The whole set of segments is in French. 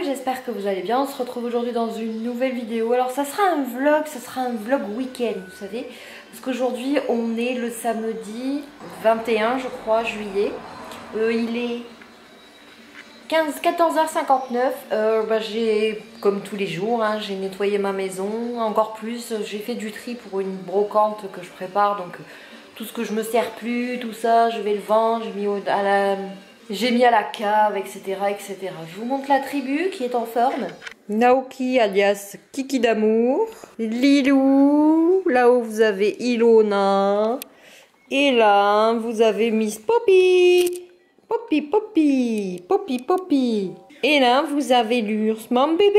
j'espère que vous allez bien. On se retrouve aujourd'hui dans une nouvelle vidéo. Alors ça sera un vlog week-end, vous savez. Parce qu'aujourd'hui on est le samedi 21 je crois juillet. Il est 14h59. J'ai, comme tous les jours, hein, j'ai nettoyé ma maison. Encore plus, j'ai fait du tri pour une brocante que je prépare. Donc tout ce que je me sers plus, tout ça, je vais le vendre. J'ai mis à la cave, etc., etc. Je vous montre la tribu qui est en forme. Naoki alias Kiki d'amour. Lilou. Là-haut vous avez Ilona. Et là vous avez Miss Poppy. Poppy, Poppy. Poppy, Poppy. Et là vous avez l'ours. Mon bébé.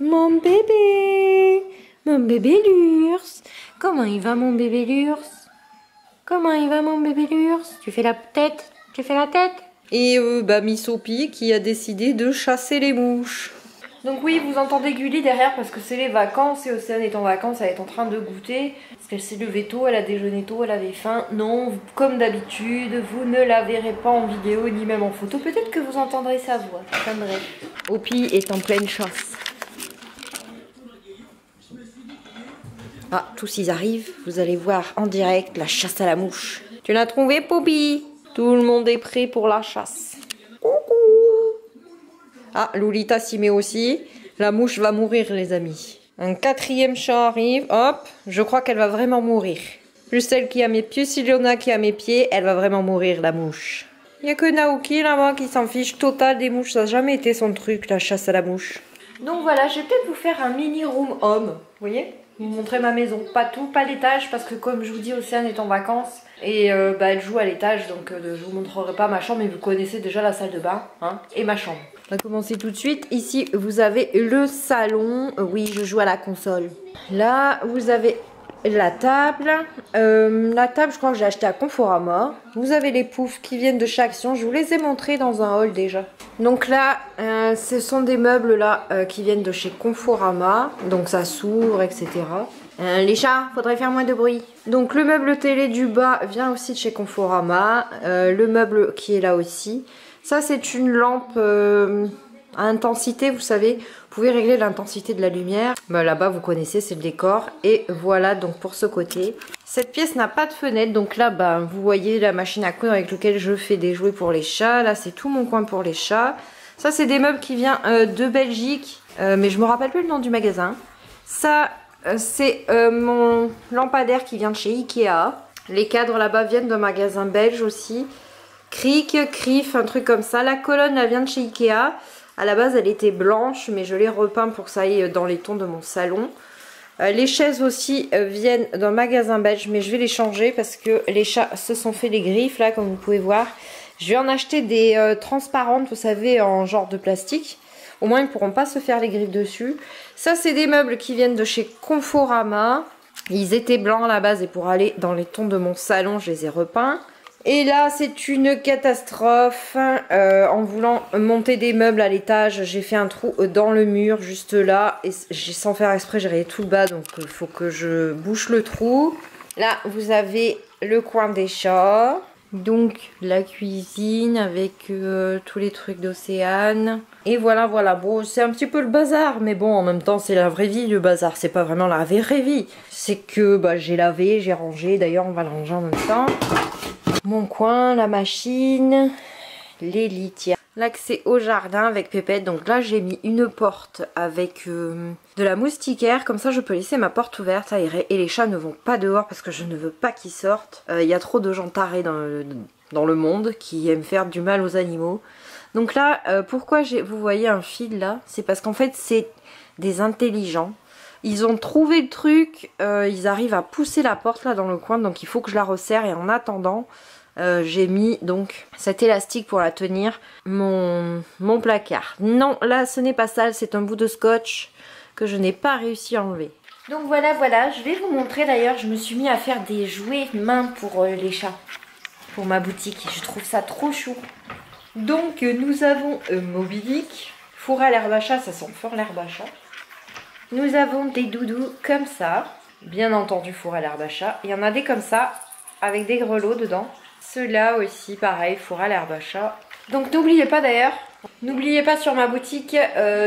Mon bébé. Mon bébé l'ours. Comment il va mon bébé l'ours? Comment il va mon bébé l'ours? Tu fais la tête? Tu fais la tête? Et Miss Sophie qui a décidé de chasser les mouches. Donc oui, vous entendez Gulli derrière parce que c'est les vacances et Océane est en vacances, elle est en train de goûter. Parce qu'elle s'est levée tôt, elle a déjeuné tôt, elle avait faim. Non, comme d'habitude, vous ne la verrez pas en vidéo ni même en photo. Peut-être que vous entendrez sa voix. Enfin bref. Opie est en pleine chasse. Ah, tous ils arrivent, vous allez voir en direct la chasse à la mouche. Tu l'as trouvé, Poppy? Tout le monde est prêt pour la chasse. Coucou. Ah, Lolita s'y met aussi. La mouche va mourir, les amis. Un quatrième chat arrive. Hop, je crois qu'elle va vraiment mourir. Plus celle qui a mes pieds, Silona qui a mes pieds, elle va vraiment mourir, la mouche. Il n'y a que Naoki là-bas qui s'en fiche total des mouches. Ça n'a jamais été son truc, la chasse à la mouche. Donc voilà, je vais peut-être vous faire un mini room home. Vous voyez? Vous montrer ma maison. Pas tout, pas l'étage, parce que comme je vous dis, Océane est en vacances. Et elle joue à l'étage, donc je vous montrerai pas ma chambre, mais vous connaissez déjà la salle de bain, hein, et ma chambre. On va commencer tout de suite. Ici, vous avez le salon. Oui, je joue à la console. Là, vous avez la table. La table, je crois que j'ai acheté à Conforama. Vous avez les poufs qui viennent de chez Action. Je vous les ai montrés dans un haul déjà. Donc là, ce sont des meubles là qui viennent de chez Conforama. Donc ça s'ouvre, etc. Les chats, faudrait faire moins de bruit. Donc le meuble télé du bas vient aussi de chez Conforama. Le meuble qui est là aussi. Ça c'est une lampe à intensité, vous savez. Vous pouvez régler l'intensité de la lumière. Là-bas vous connaissez, c'est le décor. Et voilà donc pour ce côté. Cette pièce n'a pas de fenêtre. Donc là vous voyez la machine à coudre avec laquelle je fais des jouets pour les chats. Là c'est tout mon coin pour les chats. Ça c'est des meubles qui viennent de Belgique. Mais je me rappelle plus le nom du magasin. Ça... c'est mon lampadaire qui vient de chez Ikea. Les cadres là-bas viennent d'un magasin belge aussi. Cric, Crif, un truc comme ça. La colonne elle vient de chez Ikea. À la base elle était blanche mais je l'ai repeint pour que ça aille dans les tons de mon salon. Les chaises aussi viennent d'un magasin belge mais je vais les changer parce que les chats se sont fait les griffes là comme vous pouvez voir. Je vais en acheter des transparentes, vous savez, en genre de plastique. Au moins, ils ne pourront pas se faire les griffes dessus. Ça, c'est des meubles qui viennent de chez Conforama. Ils étaient blancs à la base et pour aller dans les tons de mon salon, je les ai repeints. Et là, c'est une catastrophe. En voulant monter des meubles à l'étage, j'ai fait un trou dans le mur juste là. Et sans faire exprès, j'ai rayé tout le bas. Donc, il faut que je bouche le trou. Là, vous avez le coin des chats. Donc la cuisine avec tous les trucs d'Océane. Et voilà, bon c'est un petit peu le bazar. Mais bon en même temps c'est la vraie vie le bazar. C'est pas vraiment la vraie vie. C'est que j'ai lavé, j'ai rangé. D'ailleurs on va le ranger en même temps. Mon coin, la machine, les litières. L'accès au jardin avec Pépette. Donc là j'ai mis une porte avec de la moustiquaire. Comme ça je peux laisser ma porte ouverte, aérée. Et les chats ne vont pas dehors parce que je ne veux pas qu'ils sortent. Il y a trop de gens tarés dans le monde qui aiment faire du mal aux animaux. Donc là pourquoi vous voyez un fil là? C'est parce qu'en fait c'est des intelligents. Ils ont trouvé le truc. Ils arrivent à pousser la porte là dans le coin. Donc il faut que je la resserre. Et en attendant... j'ai mis donc cet élastique pour la tenir mon placard. Non, là ce n'est pas sale, c'est un bout de scotch que je n'ai pas réussi à enlever. Donc voilà, je vais vous montrer d'ailleurs, je me suis mis à faire des jouets main pour les chats, pour ma boutique. Je trouve ça trop chou. Donc nous avons Moby-Dick, fourré à l'herbe à chat, ça sent fort l'herbe à chat. Nous avons des doudous comme ça, bien entendu fourré à l'herbe à chat. Il y en a des comme ça, avec des grelots dedans. Ceux-là aussi, pareil, fourré à l'herbe à chat. Donc n'oubliez pas d'ailleurs, N'oubliez pas, sur ma boutique,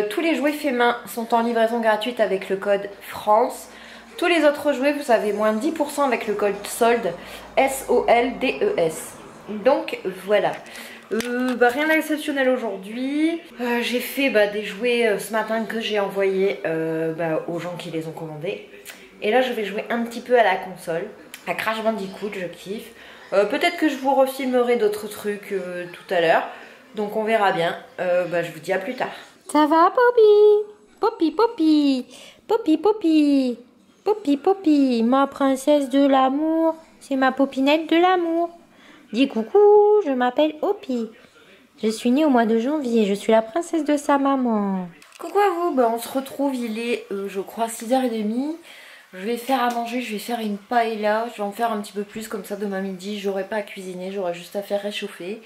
tous les jouets faits main sont en livraison gratuite avec le code France. Tous les autres jouets, vous avez moins 10% avec le code solde, S-O-L-D-E-S. Donc voilà. Rien d'exceptionnel aujourd'hui. J'ai fait des jouets ce matin que j'ai envoyés aux gens qui les ont commandés. Et là, je vais jouer un petit peu à la console, à Crash Bandicoot, je kiffe. Peut-être que je vous refilmerai d'autres trucs tout à l'heure. Donc on verra bien. Je vous dis à plus tard. Ça va, Poppy? Poppy, Poppy. Poppy, Poppy. Poppy, Poppy. Ma princesse de l'amour. C'est ma popinette de l'amour. Dis coucou, je m'appelle Poppy. Je suis née au mois de janvier. Je suis la princesse de sa maman. Coucou à vous. On se retrouve. Il est, je crois, 6h30. Je vais faire à manger. Je vais faire une paella. Je vais en faire un petit peu plus. Comme ça, demain midi, j'aurai pas à cuisiner. J'aurai juste à faire réchauffer.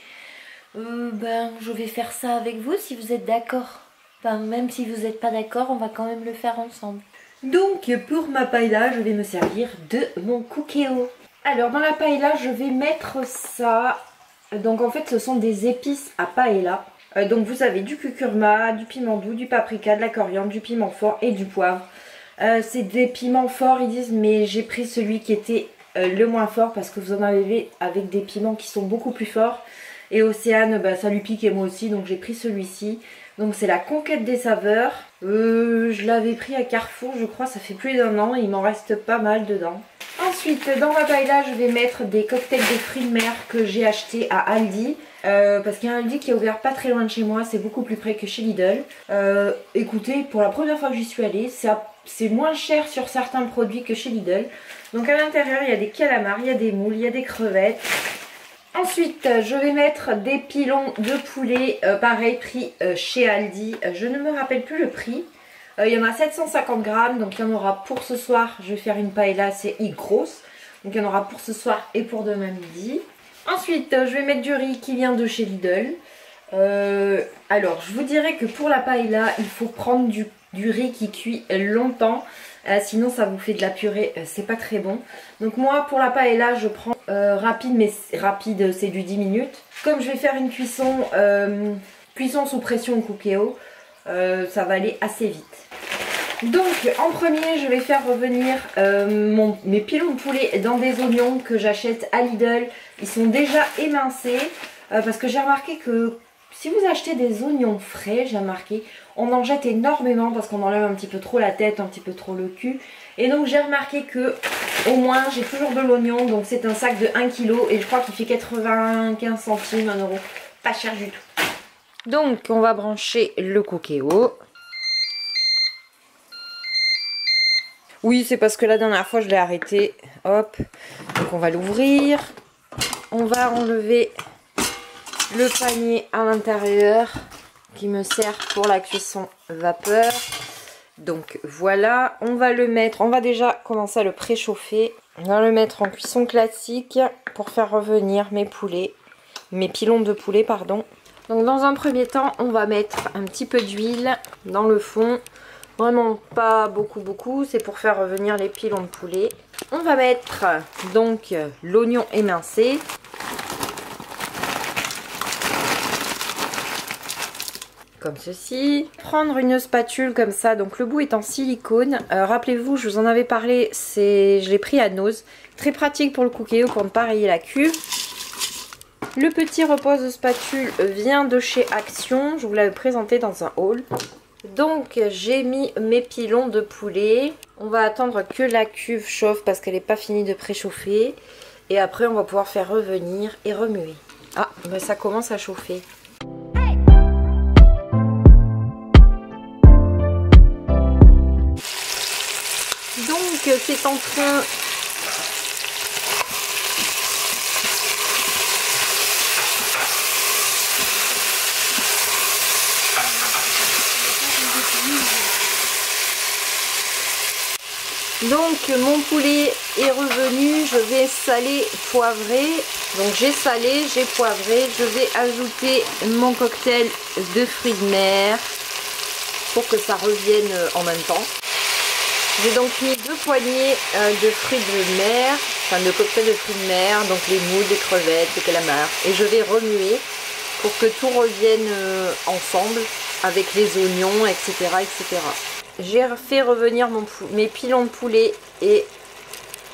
Je vais faire ça avec vous si vous êtes d'accord. Même si vous n'êtes pas d'accord, on va quand même le faire ensemble. Donc pour ma paella, je vais me servir de mon Cookéo. Alors dans la paella, je vais mettre ça. Donc en fait, ce sont des épices à paella. Donc vous avez du curcuma, du piment doux, du paprika, de la coriandre, du piment fort et du poivre. C'est des piments forts, ils disent, mais j'ai pris celui qui était le moins fort parce que vous en avez avec des piments qui sont beaucoup plus forts. Et Océane, ça lui pique et moi aussi, donc j'ai pris celui-ci. Donc c'est la conquête des saveurs. Je l'avais pris à Carrefour, je crois, ça fait plus d'1 an. Et il m'en reste pas mal dedans. Ensuite, dans ma paella, je vais mettre des cocktails de fruits de mer que j'ai achetés à Aldi. Parce qu'il y a un Aldi qui est ouvert pas très loin de chez moi, c'est beaucoup plus près que chez Lidl. Écoutez, pour la première fois que j'y suis allée, c'est moins cher sur certains produits que chez Lidl. Donc à l'intérieur, il y a des calamars, il y a des moules, il y a des crevettes. Ensuite, je vais mettre des pilons de poulet, pareil, pris chez Aldi. Je ne me rappelle plus le prix. Il y en a 750 grammes, donc il y en aura pour ce soir. Je vais faire une paella assez grosse. Donc il y en aura pour ce soir et pour demain midi. Ensuite, je vais mettre du riz qui vient de chez Lidl. Alors, je vous dirais que pour la paella, il faut prendre du riz qui cuit longtemps. Sinon ça vous fait de la purée, c'est pas très bon. Donc moi pour la paella je prends rapide, mais rapide c'est du 10 minutes. Comme je vais faire une cuisson sous pression au Cookéo, ça va aller assez vite. Donc en premier je vais faire revenir mes pilons de poulet dans des oignons que j'achète à Lidl. Ils sont déjà émincés parce que j'ai remarqué que si vous achetez des oignons frais, j'ai remarqué, on en jette énormément parce qu'on enlève un petit peu trop la tête, un petit peu trop le cul. Et donc j'ai remarqué que au moins j'ai toujours de l'oignon, donc c'est un sac de 1 kg et je crois qu'il fait 95 centimes, 1 euro. Pas cher du tout. Donc on va brancher le Cookéo. Oui, c'est parce que la dernière fois je l'ai arrêté. Hop, donc on va l'ouvrir. On va enlever le panier à l'intérieur qui me sert pour la cuisson vapeur. Donc voilà, on va le mettre, on va déjà commencer à le préchauffer. On va le mettre en cuisson classique pour faire revenir mes pilons de poulet, pardon. Donc dans un premier temps, on va mettre un petit peu d'huile dans le fond. Vraiment pas beaucoup, c'est pour faire revenir les pilons de poulet. On va mettre donc l'oignon émincé. Comme ceci. Prendre une spatule comme ça, donc le bout est en silicone. Rappelez-vous, je vous en avais parlé, je l'ai pris à Nose. Très pratique pour le Cookéo pour ne pas rayer la cuve. Le petit repose de spatule vient de chez Action, je vous l'avais présenté dans un haul. Donc j'ai mis mes pilons de poulet. On va attendre que la cuve chauffe parce qu'elle n'est pas finie de préchauffer. Et après on va pouvoir faire revenir et remuer. Ah, ça commence à chauffer. Donc c'est en train donc mon poulet est revenu, je vais saler, poivrer. Donc j'ai salé, j'ai poivré, je vais ajouter mon cocktail de fruits de mer pour que ça revienne en même temps. J'ai donc mis 2 poignées de fruits de mer, enfin de cocktail de fruits de mer, donc les moules, les crevettes, les calamars. Et je vais remuer pour que tout revienne ensemble avec les oignons, etc. etc. J'ai fait revenir mes pilons de poulet et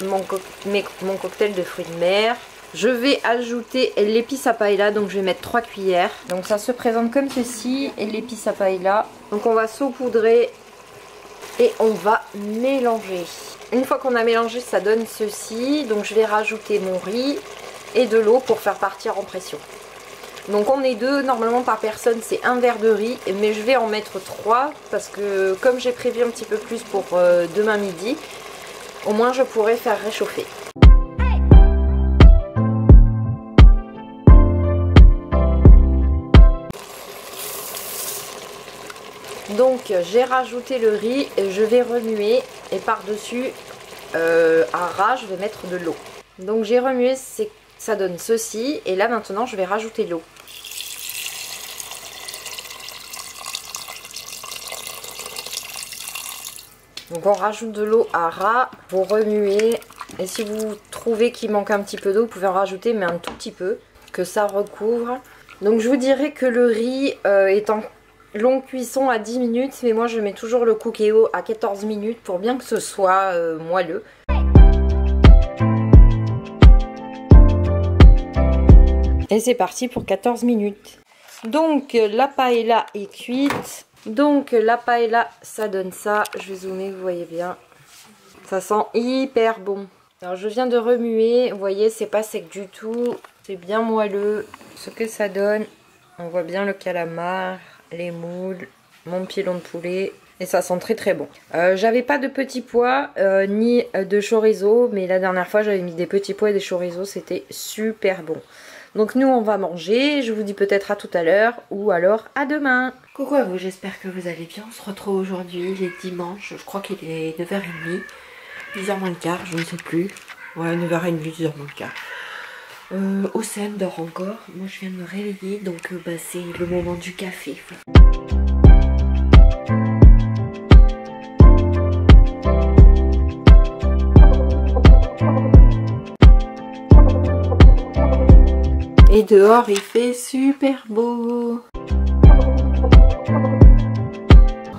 mon cocktail de fruits de mer. Je vais ajouter l'épice à paella, donc je vais mettre 3 cuillères. Donc ça se présente comme ceci, et l'épice à paella. Donc on va saupoudrer et on va mélanger. Une fois qu'on a mélangé, ça donne ceci. Donc je vais rajouter mon riz et de l'eau pour faire partir en pression. Donc on est 2, normalement par personne c'est 1 verre de riz, mais je vais en mettre 3 parce que comme j'ai prévu un petit peu plus pour demain midi, au moins je pourrai faire réchauffer. Donc j'ai rajouté le riz, et je vais remuer et par-dessus à ras je vais mettre de l'eau. Donc j'ai remué, ça donne ceci et là maintenant je vais rajouter de l'eau. Donc on rajoute de l'eau à ras, vous remuez et si vous trouvez qu'il manque un petit peu d'eau, vous pouvez en rajouter mais un tout petit peu, que ça recouvre. Donc je vous dirais que le riz est en longue cuisson à 10 minutes, mais moi je mets toujours le cookéo à 14 minutes pour bien que ce soit moelleux. Et c'est parti pour 14 minutes. Donc la paella est cuite. Donc la paella ça donne ça. Je vais zoomer, vous voyez bien. Ça sent hyper bon. Alors je viens de remuer. Vous voyez, c'est pas sec du tout. C'est bien moelleux. Ce que ça donne, on voit bien le calamar, les moules, mon pilon de poulet. Et ça sent très très bon. J'avais pas de petits pois ni de chorizo. Mais la dernière fois j'avais mis des petits pois et des chorizo. C'était super bon. Donc nous on va manger, je vous dis peut-être à tout à l'heure ou alors à demain. Coucou à vous, j'espère que vous allez bien. On se retrouve aujourd'hui, il est dimanche, je crois qu'il est 9h30, 10h moins le quart, je ne sais plus. Ouais, 9h30, 10h moins le quart. Océane dort encore, moi je viens de me réveiller, donc c'est le moment du café. Et dehors il fait super beau.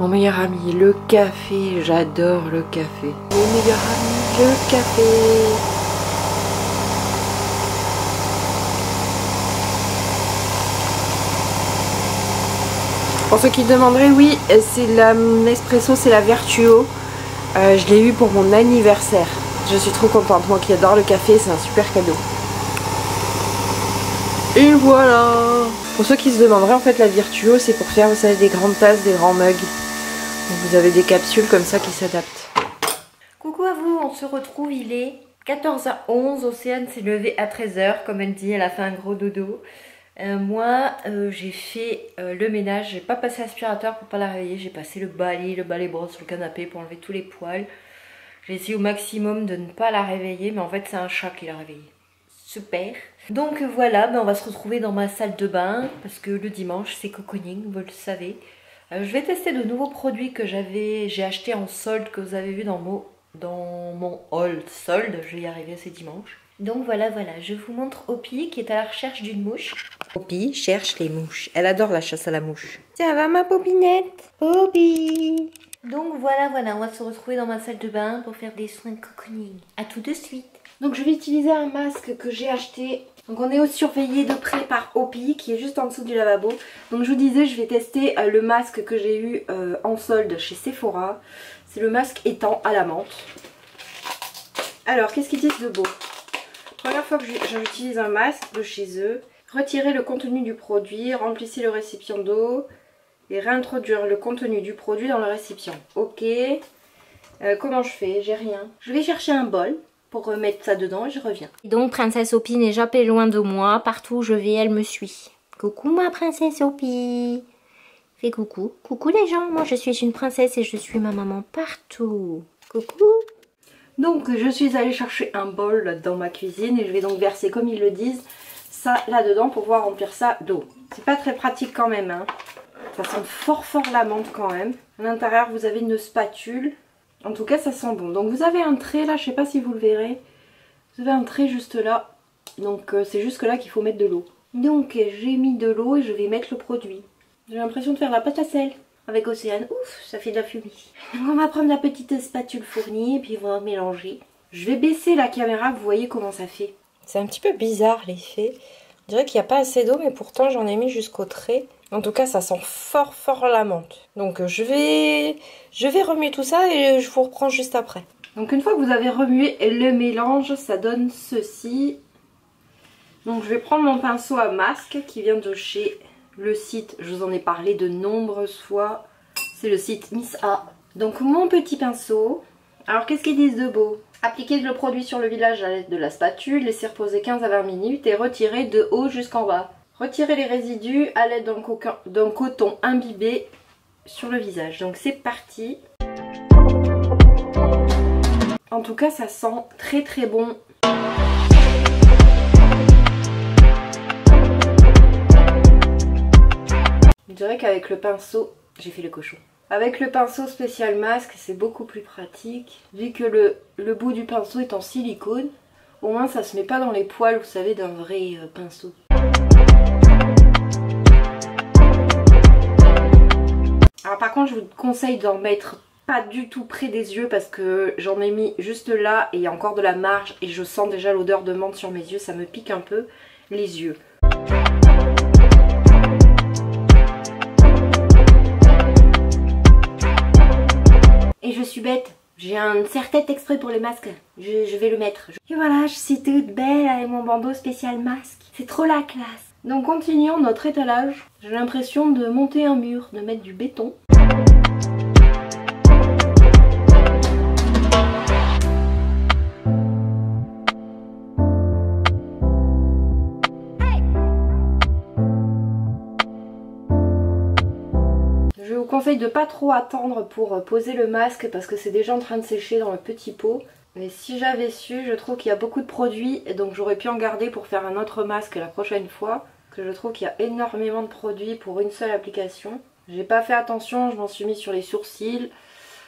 Mon meilleur ami, le café, j'adore le café. Mon meilleur ami, le café. Pour ceux qui demanderaient, oui, c'est la Nespresso, c'est la Vertuo. Je l'ai eu pour mon anniversaire. Je suis trop contente, moi qui adore le café, c'est un super cadeau. Et voilà. Pour ceux qui se demanderaient, en fait la Vertuo c'est pour faire, vous savez, des grandes tasses, des grands mugs. Donc vous avez des capsules comme ça qui s'adaptent. Coucou à vous, on se retrouve, il est 14h11, Océane s'est levée à 13h, comme elle dit, elle a fait un gros dodo. Moi j'ai fait le ménage, j'ai pas passé l'aspirateur pour pas la réveiller, j'ai passé le balai brosse sur le canapé pour enlever tous les poils. J'ai essayé au maximum de ne pas la réveiller, mais en fait c'est un chat qui l'a réveillée. Super. Donc voilà, on va se retrouver dans ma salle de bain parce que le dimanche c'est cocooning, vous le savez. Je vais tester de nouveaux produits que j'ai acheté en solde, que vous avez vu dans mon haul solde. Je vais y arriver ce dimanche. Donc voilà, je vous montre Hopi qui est à la recherche d'une mouche. Hopi cherche les mouches. Elle adore la chasse à la mouche. Ça va ma popinette? Hopi. Donc voilà, on va se retrouver dans ma salle de bain pour faire des soins de cocooning. A tout de suite. Donc je vais utiliser un masque que j'ai acheté. Donc on est surveillé de près par Hopi qui est juste en dessous du lavabo. Donc je vous disais, je vais tester le masque que j'ai eu en solde chez Sephora. C'est le masque étang à la menthe. Alors qu'est-ce qu'ils disent de beau? Première fois que j'utilise un masque de chez eux. Retirez le contenu du produit, remplissez le récipient d'eau et réintroduire le contenu du produit dans le récipient. Ok. Comment je fais? J'ai rien. Je vais chercher un bol pour remettre ça dedans et je reviens. Donc princesse Hopi n'est jamais loin de moi. Partout où je vais, elle me suit. Coucou ma princesse Hopi. Fais coucou. Coucou les gens, moi je suis une princesse et je suis ma maman partout. Coucou. Donc je suis allée chercher un bol dans ma cuisine et je vais donc verser, comme ils le disent, ça là-dedans pour pouvoir remplir ça d'eau. C'est pas très pratique quand même, hein. Ça sent fort la menthe quand même. À l'intérieur vous avez une spatule. En tout cas ça sent bon. Donc vous avez un trait là, je sais pas si vous le verrez. Vous avez un trait juste là. Donc c'est jusque là qu'il faut mettre de l'eau. Donc j'ai mis de l'eau et je vais mettre le produit. J'ai l'impression de faire la pâte à sel avec Océane. Ouf, ça fait de la fumée. Donc on va prendre la petite spatule fournie et puis on va mélanger. Je vais baisser la caméra, vous voyez comment ça fait. C'est un petit peu bizarre l'effet. On dirait qu'il n'y a pas assez d'eau, mais pourtant j'en ai mis jusqu'au trait. En tout cas, ça sent fort fort la menthe. Donc je vais remuer tout ça et je vous reprends juste après. Donc une fois que vous avez remué le mélange, ça donne ceci. Donc je vais prendre mon pinceau à masque qui vient de chez le site, je vous en ai parlé de nombreuses fois, c'est le site Miss A. Donc mon petit pinceau, alors qu'est-ce qu'ils disent de beau? Appliquez le produit sur le visage à l'aide de la spatule, laissez reposer 15 à 20 minutes et retirez de haut jusqu'en bas. Retirez les résidus à l'aide d'un coton imbibé sur le visage. Donc c'est parti. En tout cas ça sent très très bon. Je dirais qu'avec le pinceau, j'ai fait le cochon. Avec le pinceau spécial masque, c'est beaucoup plus pratique. Vu que le bout du pinceau est en silicone, au moins ça se met pas dans les poils, vous savez, d'un vrai pinceau. Alors par contre, je vous conseille d'en mettre pas du tout près des yeux parce que j'en ai mis juste là et il y a encore de la marge et je sens déjà l'odeur de menthe sur mes yeux, ça me pique un peu les yeux. Et je suis bête, j'ai un serre-tête exprès pour les masques, je vais le mettre. Et voilà, je suis toute belle avec mon bandeau spécial masque. C'est trop la classe. Donc continuons notre étalage. J'ai l'impression de monter un mur, de mettre du béton. Je vous conseille de pas trop attendre pour poser le masque parce que c'est déjà en train de sécher dans le petit pot. Mais si j'avais su, je trouve qu'il y a beaucoup de produits et donc j'aurais pu en garder pour faire un autre masque la prochaine fois. Parce que je trouve qu'il y a énormément de produits pour une seule application. J'ai pas fait attention, je m'en suis mis sur les sourcils.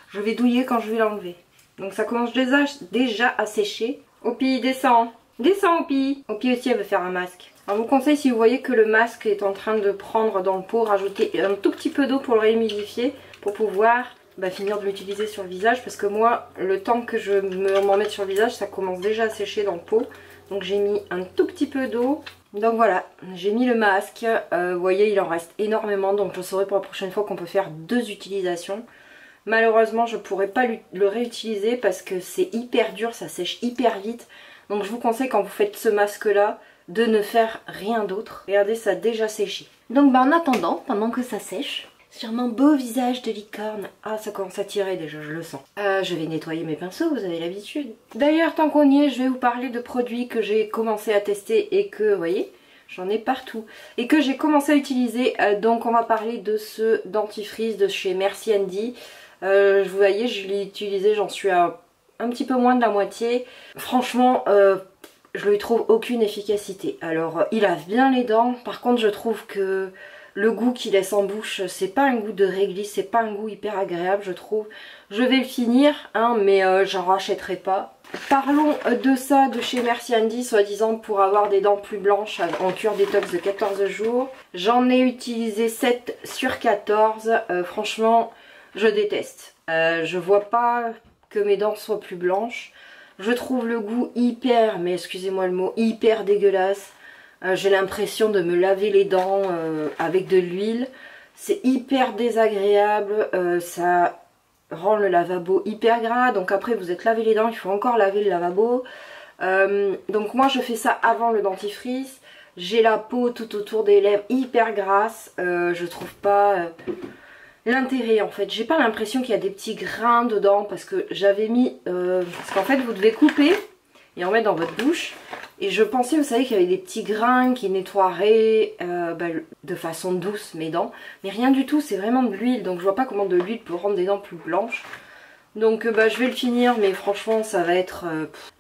Je vais douiller quand je vais l'enlever. Donc ça commence déjà à sécher. Opi, descends. Descends Opi. Opi aussi elle veut faire un masque. Alors je vous conseille, si vous voyez que le masque est en train de prendre dans le pot, rajouter un tout petit peu d'eau pour le réhumidifier pour pouvoir finir de l'utiliser sur le visage. Parce que moi, le temps que je m'en mette sur le visage, ça commence déjà à sécher dans le pot. Donc j'ai mis un tout petit peu d'eau. Donc voilà, j'ai mis le masque. Vous voyez, il en reste énormément. Donc je saurai pour la prochaine fois qu'on peut faire 2 utilisations. Malheureusement, je ne pourrai pas le réutiliser parce que c'est hyper dur, ça sèche hyper vite. Donc je vous conseille quand vous faites ce masque-là, de ne faire rien d'autre. Regardez, ça a déjà séché. Donc en attendant, pendant que ça sèche, sur mon beau visage de licorne, ah ça commence à tirer déjà, je le sens. Je vais nettoyer mes pinceaux, vous avez l'habitude. D'ailleurs, tant qu'on y est, je vais vous parler de produits que j'ai commencé à tester et que, vous voyez, j'en ai partout. Et que j'ai commencé à utiliser, donc on va parler de ce dentifrice de chez Merci Handy. Vous voyez, je l'ai utilisé, j'en suis à un petit peu moins de la moitié. Franchement, je lui trouve aucune efficacité. Alors il lave bien les dents, par contre je trouve que le goût qu'il laisse en bouche, c'est pas un goût de réglisse, c'est pas un goût hyper agréable je trouve. Je vais le finir hein, mais j'en rachèterai pas. Parlons de ça de chez Merci Handy, soi-disant pour avoir des dents plus blanches en cure détox de 14 jours. J'en ai utilisé 7 sur 14, franchement je déteste. Je vois pas que mes dents soient plus blanches. Je trouve le goût hyper, mais excusez-moi le mot, hyper dégueulasse. J'ai l'impression de me laver les dents avec de l'huile. C'est hyper désagréable, ça rend le lavabo hyper gras. Donc après vous êtes lavé les dents, il faut encore laver le lavabo. Donc moi je fais ça avant le dentifrice. J'ai la peau tout autour des lèvres hyper grasse. Je trouve pas... l'intérêt en fait, j'ai pas l'impression qu'il y a des petits grains dedans parce que j'avais mis, parce qu'en fait vous devez couper et en mettre dans votre bouche et je pensais, vous savez, qu'il y avait des petits grains qui nettoieraient de façon douce mes dents, mais rien du tout, c'est vraiment de l'huile, donc je vois pas comment de l'huile peut rendre des dents plus blanches. Donc je vais le finir, mais franchement ça va être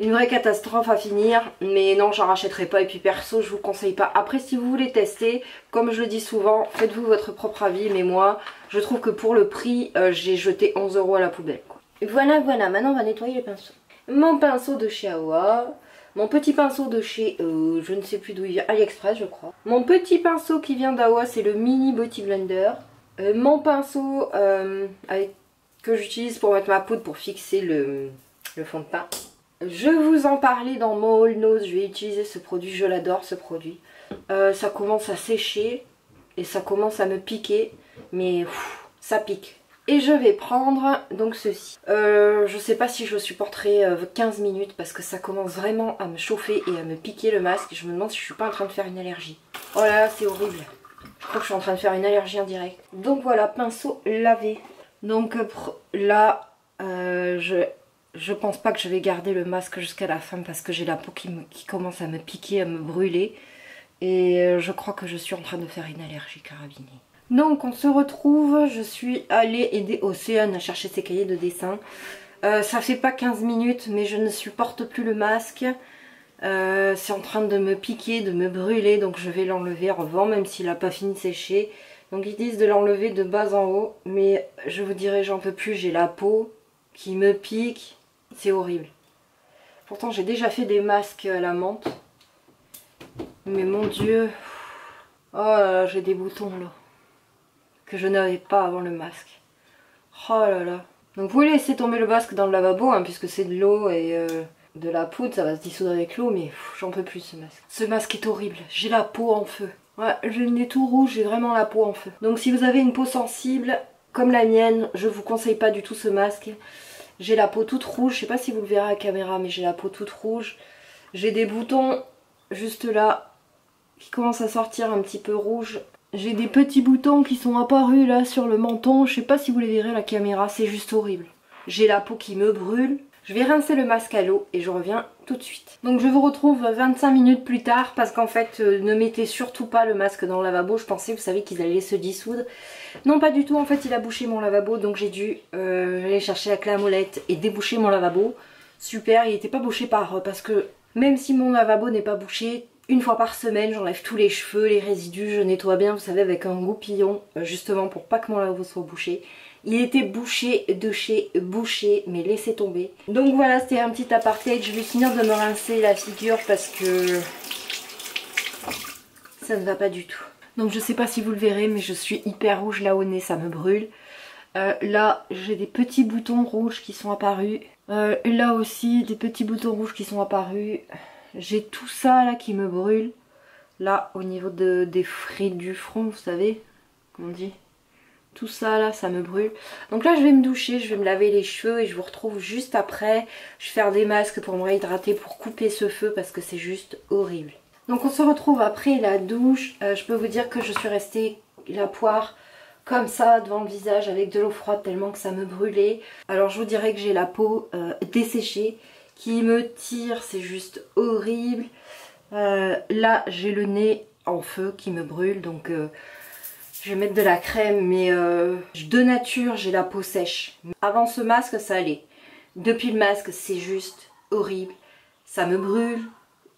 une vraie catastrophe à finir. Mais non, j'en rachèterai pas et puis perso je vous conseille pas. Après si vous voulez tester, comme je le dis souvent, faites-vous votre propre avis. Mais moi je trouve que pour le prix, j'ai jeté 11 € à la poubelle quoi. Voilà, maintenant on va nettoyer le pinceau. Mon pinceau de chez Awa. Mon petit pinceau de chez, je ne sais plus d'où il vient, AliExpress je crois. Mon petit pinceau qui vient d'Awa, c'est le Mini Beauty Blender. Mon pinceau que j'utilise pour mettre ma poudre pour fixer le fond de teint. Je vous en parlais dans mon haul nose, je vais utiliser ce produit, je l'adore ce produit. Ça commence à sécher et ça commence à me piquer, mais ça pique. Et je vais prendre donc ceci. Je sais pas si je le supporterai 15 minutes parce que ça commence vraiment à me chauffer et à me piquer le masque. Je me demande si je suis pas en train de faire une allergie. Oh là là, c'est horrible. Je crois que je suis en train de faire une allergie indirecte. Donc voilà, pinceau lavé. Donc là, je pense pas que je vais garder le masque jusqu'à la fin parce que j'ai la peau qui commence à me piquer, à me brûler. Et je crois que je suis en train de faire une allergie carabinée. Donc on se retrouve, je suis allée aider Océane à chercher ses cahiers de dessin. Ça fait pas 15 minutes mais je ne supporte plus le masque. C'est en train de me piquer, de me brûler, donc je vais l'enlever en vent même s'il n'a pas fini de sécher. Donc ils disent de l'enlever de bas en haut, mais je vous dirais j'en peux plus, j'ai la peau qui me pique, c'est horrible. Pourtant j'ai déjà fait des masques à la menthe, mais mon dieu, oh là là, j'ai des boutons là, que je n'avais pas avant le masque. Oh là là. Donc vous pouvez laisser tomber le masque dans le lavabo, hein, puisque c'est de l'eau et de la poudre, ça va se dissoudre avec l'eau, mais j'en peux plus ce masque. Ce masque est horrible, j'ai la peau en feu. Ouais, j'ai le nez tout rouge, j'ai vraiment la peau en feu. Donc si vous avez une peau sensible, comme la mienne, je vous conseille pas du tout ce masque. J'ai la peau toute rouge, je sais pas si vous le verrez à la caméra, mais j'ai la peau toute rouge. J'ai des boutons juste là, qui commencent à sortir un petit peu rouge. J'ai des petits boutons qui sont apparus là sur le menton, je sais pas si vous les verrez à la caméra, c'est juste horrible. J'ai la peau qui me brûle. Je vais rincer le masque à l'eau et je reviens tout de suite. Donc je vous retrouve 25 minutes plus tard parce qu'en fait ne mettez surtout pas le masque dans le lavabo. Je pensais, vous savez, qu'ils allaient se dissoudre. Non, pas du tout, en fait il a bouché mon lavabo, donc j'ai dû aller chercher la clé à molette et déboucher mon lavabo. Super, il n'était pas bouché parce que même si mon lavabo n'est pas bouché, une fois par semaine j'enlève tous les cheveux, les résidus, je nettoie bien, vous savez, avec un goupillon, justement pour pas que mon lavabo soit bouché. Il était bouché de chez bouché, mais laissez tomber. Donc voilà, c'était un petit aparté. Je vais finir de me rincer la figure parce que ça ne va pas du tout. Donc je sais pas si vous le verrez, mais je suis hyper rouge là au nez, ça me brûle. Là, j'ai des petits boutons rouges qui sont apparus. Là aussi, des petits boutons rouges qui sont apparus. J'ai tout ça là qui me brûle. Là, au niveau des frites du front, vous savez, comment on dit ? Tout ça là, ça me brûle. Donc là je vais me doucher, je vais me laver les cheveux et je vous retrouve juste après. Je vais faire des masques pour me réhydrater, pour couper ce feu parce que c'est juste horrible. Donc on se retrouve après la douche. Je peux vous dire que je suis restée la poire comme ça devant le visage avec de l'eau froide tellement que ça me brûlait. Alors je vous dirais que j'ai la peau desséchée qui me tire, c'est juste horrible. Là j'ai le nez en feu qui me brûle, donc... je vais mettre de la crème, mais de nature, j'ai la peau sèche. Avant ce masque, ça allait. Depuis le masque, c'est juste horrible. Ça me brûle.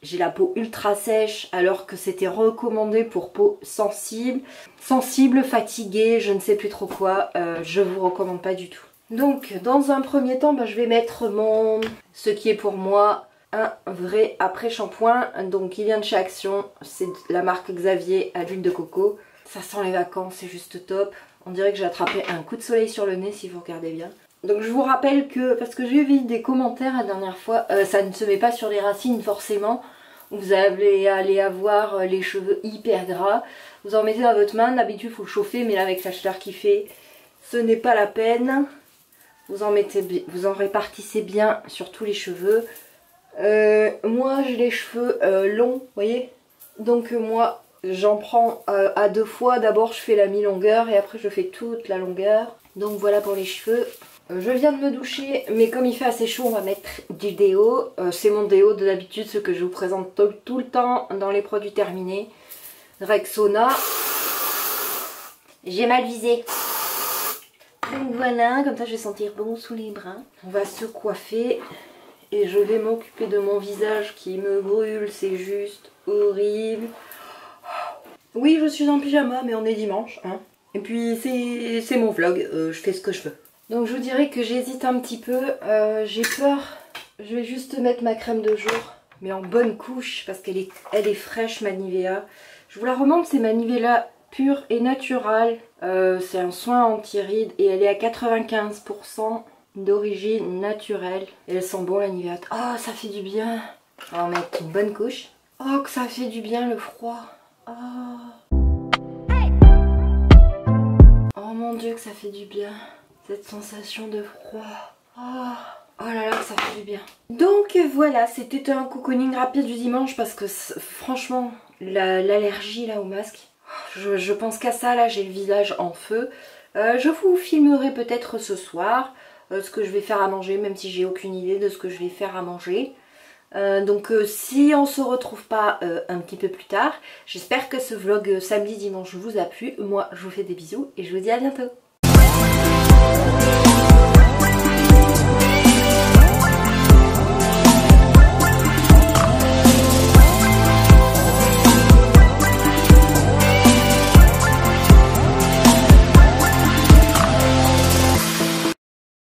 J'ai la peau ultra sèche, alors que c'était recommandé pour peau sensible. Sensible, fatiguée, je ne sais plus trop quoi. Je vous recommande pas du tout. Donc, dans un premier temps, je vais mettre ce qui est pour moi un vrai après-shampoing. Donc, il vient de chez Action. C'est la marque Xavier à l'huile de coco. Ça sent les vacances, c'est juste top. On dirait que j'ai attrapé un coup de soleil sur le nez si vous regardez bien. Donc je vous rappelle que, parce que j'ai vu des commentaires la dernière fois, ça ne se met pas sur les racines forcément. Vous allez aller avoir les cheveux hyper gras. Vous en mettez dans votre main, d'habitude il faut le chauffer, mais là avec la chaleur qu'il fait, ce n'est pas la peine. Vous en répartissez bien sur tous les cheveux. Moi j'ai les cheveux longs, vous voyez. Donc moi... j'en prends à deux fois. D'abord je fais la mi-longueur et après je fais toute la longueur. Donc voilà pour les cheveux. Je viens de me doucher, mais comme il fait assez chaud on va mettre du déo. C'est mon déo de d'habitude, ce que je vous présente tout le temps dans les produits terminés. Rexona. J'ai mal visé. Donc voilà, comme ça je vais sentir bon sous les bras. On va se coiffer et je vais m'occuper de mon visage qui me brûle, c'est juste horrible. Oui, je suis en pyjama, mais on est dimanche, hein. Et puis c'est mon vlog, je fais ce que je veux. Donc je vous dirais que j'hésite un petit peu, j'ai peur. Je vais juste mettre ma crème de jour mais en bonne couche parce qu'elle est fraîche ma Nivea. Je vous la remonte, c'est ma Nivea pure et naturelle. C'est un soin anti-rides et elle est à 95% d'origine naturelle. Et elle sent bon la Nivea. Oh, ça fait du bien. On va en mettre une bonne couche. Oh, que ça fait du bien le froid. Oh. Oh mon dieu, que ça fait du bien. Cette sensation de froid. Oh. Oh là là, ça fait du bien. Donc voilà, c'était un cocooning rapide du dimanche parce que franchement, l'allergie là au masque, je pense qu'à ça, là j'ai le visage en feu. Je vous filmerai peut-être ce soir ce que je vais faire à manger, même si j'ai aucune idée de ce que je vais faire à manger. Donc si on se retrouve pas un petit peu plus tard, j'espère que ce vlog samedi dimanche vous a plu. Moi je vous fais des bisous et je vous dis à bientôt.